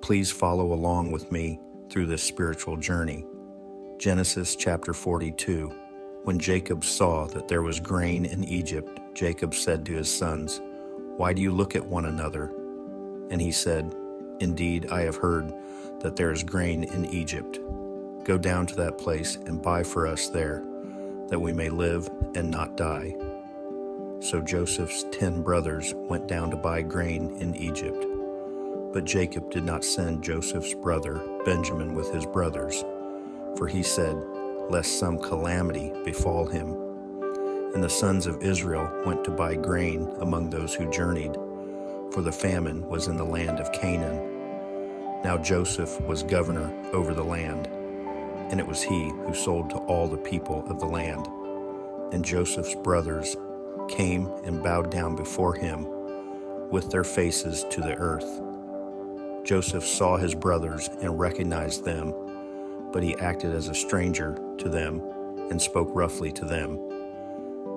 please follow along with me through this spiritual journey. Genesis chapter 42. When Jacob saw that there was grain in Egypt, Jacob said to his sons, "Why do you look at one another?" And he said, "Indeed, I have heard that there is grain in Egypt. Go down to that place and buy for us there, that we may live and not die." So Joseph's 10 brothers went down to buy grain in Egypt. But Jacob did not send Joseph's brother Benjamin with his brothers, for he said, lest some calamity befall him. And the sons of Israel went to buy grain among those who journeyed, for the famine was in the land of Canaan. Now Joseph was governor over the land, and it was he who sold to all the people of the land. And Joseph's brothers came and bowed down before him with their faces to the earth. Joseph saw his brothers and recognized them, but he acted as a stranger to them and spoke roughly to them.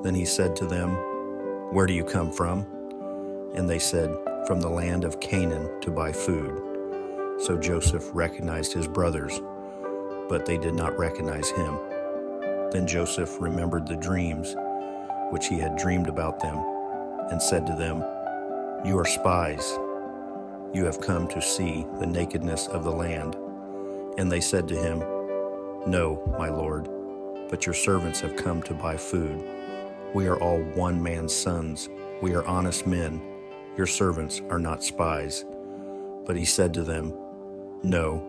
Then he said to them, "Where do you come from?" And they said, "From the land of Canaan to buy food." So Joseph recognized his brothers, but they did not recognize him. Then Joseph remembered the dreams which he had dreamed about them, and said to them, "You are spies. You have come to see the nakedness of the land." And they said to him, "No, my lord, but your servants have come to buy food. We are all one man's sons. We are honest men. Your servants are not spies." But he said to them, "No,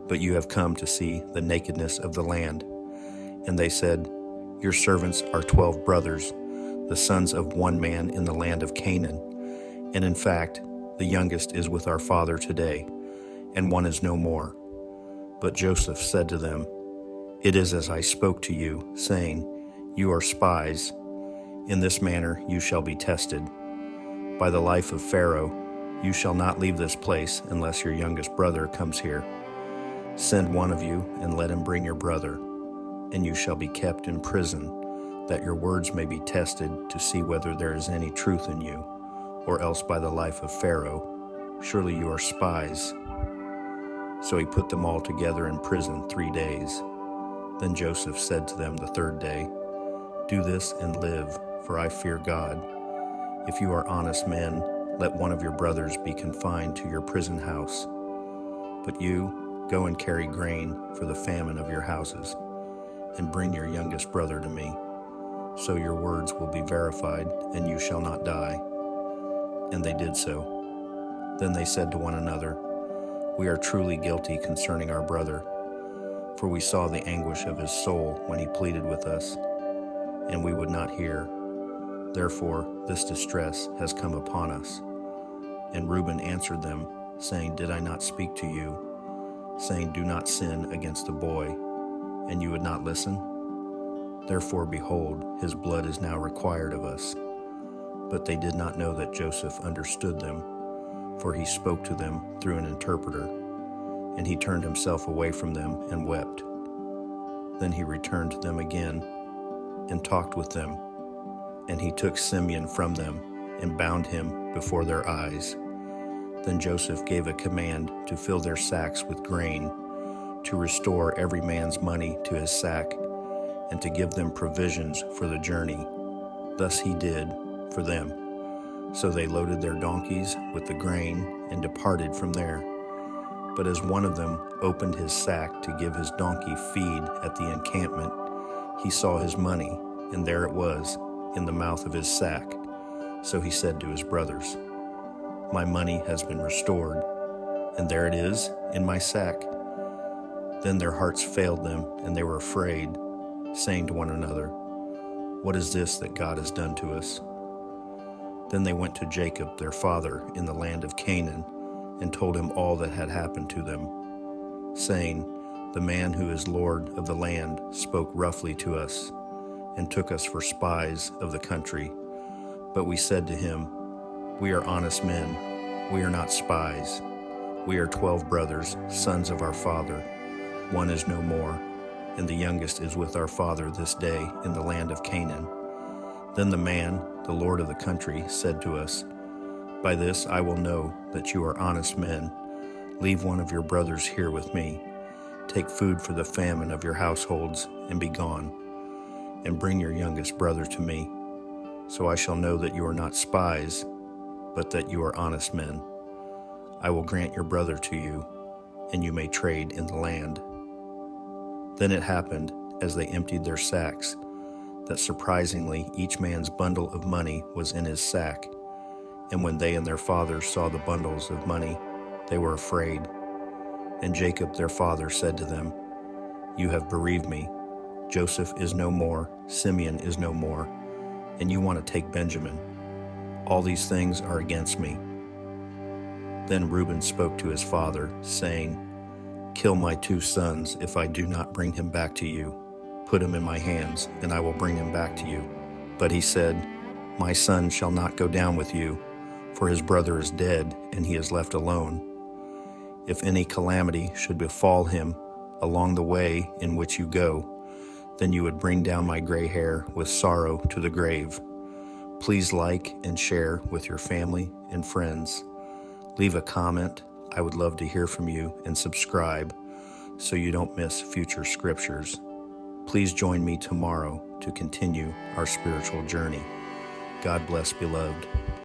but you have come to see the nakedness of the land." And they said, "Your servants are 12 brothers, the sons of one man in the land of Canaan. And in fact, the youngest is with our father today, and one is no more." But Joseph said to them, "It is as I spoke to you, saying, 'You are spies. In this manner you shall be tested. By the life of Pharaoh, you shall not leave this place unless your youngest brother comes here. Send one of you and let him bring your brother, and you shall be kept in prison, that your words may be tested to see whether there is any truth in you, or else by the life of Pharaoh, surely you are spies." So he put them all together in prison 3 days. Then Joseph said to them the third day, "Do this and live, for I fear God. If you are honest men, let one of your brothers be confined to your prison house. But you, go and carry grain for the famine of your houses, and bring your youngest brother to me. So your words will be verified, and you shall not die." And they did so. Then they said to one another, "We are truly guilty concerning our brother, for we saw the anguish of his soul when he pleaded with us, and we would not hear. Therefore this distress has come upon us." And Reuben answered them, saying, "Did I not speak to you, saying, 'Do not sin against the boy,' and you would not listen? Therefore, behold, his blood is now required of us." But they did not know that Joseph understood them, for he spoke to them through an interpreter. And he turned himself away from them and wept. Then he returned to them again and talked with them. And he took Simeon from them and bound him before their eyes. Then Joseph gave a command to fill their sacks with grain, to restore every man's money to his sack, and to give them provisions for the journey. Thus he did for them. So they loaded their donkeys with the grain and departed from there. But as one of them opened his sack to give his donkey feed at the encampment, he saw his money, and there it was, in the mouth of his sack. So he said to his brothers, "My money has been restored, and there it is in my sack." Then their hearts failed them, and they were afraid, saying to one another, "What is this that God has done to us?" Then they went to Jacob their father in the land of Canaan, and told him all that had happened to them, saying, "The man who is Lord of the land spoke roughly to us, and took us for spies of the country. But we said to him, 'We are honest men. We are not spies. We are 12 brothers, sons of our father. One is no more, and the youngest is with our father this day in the land of Canaan.' Then the man, the lord of the country, said to us, 'By this I will know that you are honest men. Leave one of your brothers here with me. Take food for the famine of your households and be gone. And bring your youngest brother to me, so I shall know that you are not spies, but that you are honest men. I will grant your brother to you, and you may trade in the land." Then it happened, as they emptied their sacks, that surprisingly each man's bundle of money was in his sack. And when they and their father saw the bundles of money, they were afraid. And Jacob their father said to them, "You have bereaved me. Joseph is no more, Simeon is no more, and you want to take Benjamin. All these things are against me." Then Reuben spoke to his father, saying, "Kill my 2 sons if I do not bring him back to you. Put him in my hands, and I will bring him back to you." But he said, "My son shall not go down with you, for his brother is dead, and he is left alone. If any calamity should befall him along the way in which you go, then you would bring down my gray hair with sorrow to the grave. Please like and share with your family and friends. Leave a comment. I would love to hear from you, and subscribe so you don't miss future scriptures. Please join me tomorrow to continue our spiritual journey. God bless, beloved.